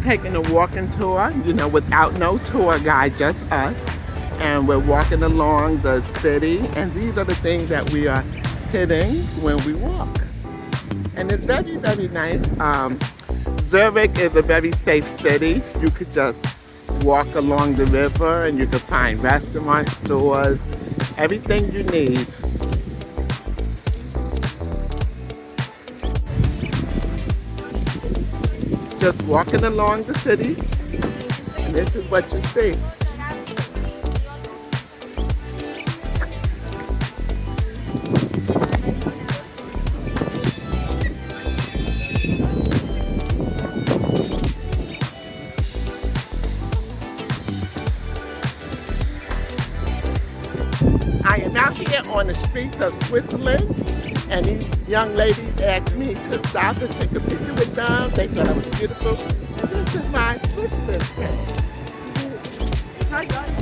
Taking a walking tour, without no tour guide, just us. And we're walking along the city, and these are the things that we are hitting when we walk. And it's very, very nice. Zurich is a very safe city. You could just walk along the river and you can find restaurants, stores, everything you need. Just walking along the city, and this is what you see. I am out here on the streets of Switzerland, and these young ladies asked me to stop and take a picture with them. They thought I was beautiful. And this is my Switzerland cat. Hi guys.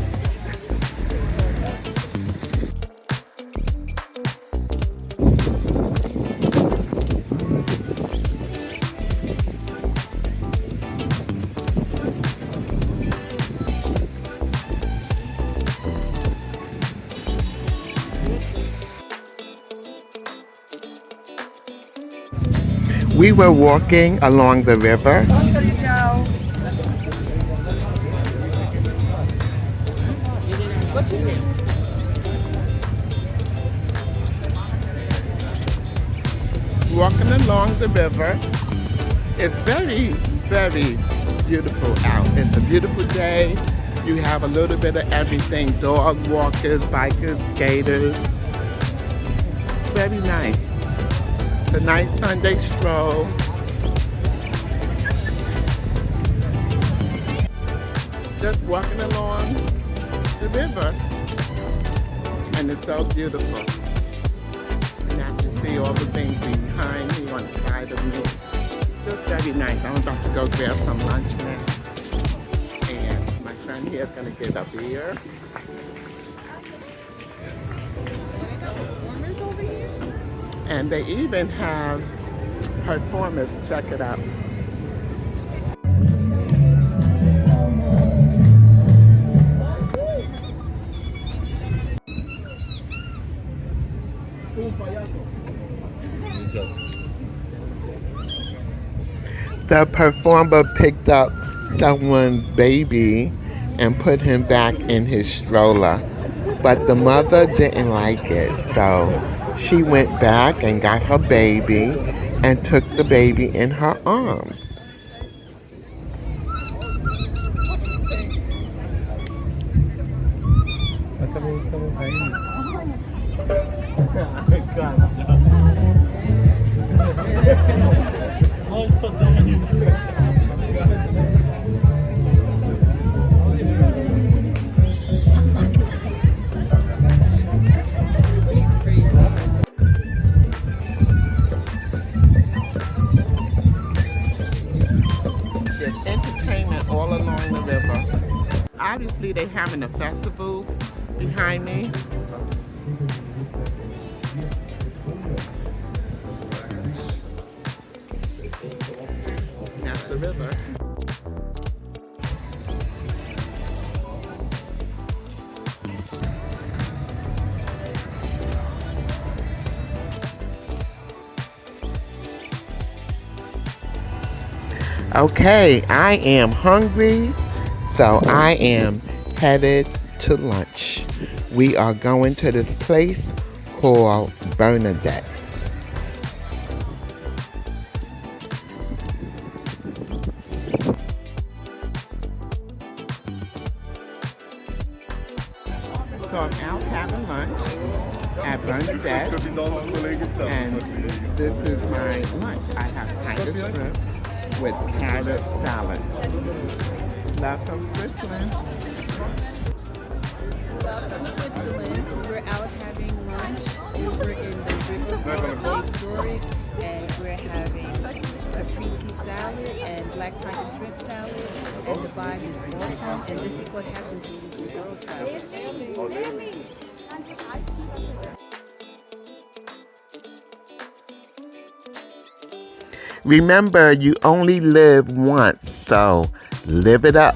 We were walking along the river. Walking along the river. It's very, very beautiful out. It's a beautiful day. You have a little bit of everything. Dog walkers, bikers, skaters. Very nice. It's a nice Sunday stroll. Just walking along the river. And it's so beautiful. And I can see all the things behind me on the side of me. Just very nice. I'm about to go grab some lunch now. And my friend here is going to get a beer. And they even have performers. Check it out. The performer picked up someone's baby and put him back in his stroller, but the mother didn't like it, so she went back and got her baby and took the baby in her arms. Entertainment all along the river. Obviously they're having a festival behind me. That's the river. Okay, I am hungry, so I am headed to lunch. We are going to this place called Bernadette's. So I'm out having lunch at Bernadette's, and this is my lunch. I have pint of shrimp with carrot salad. Love from Switzerland. Love from Switzerland. We're out having lunch. We're in the river called Lake Zurich, and we're having a caprese salad and black tiger shrimp salad. And the vibe is awesome. And this is what happens when we do world travel. Remember, you only live once, so live it up.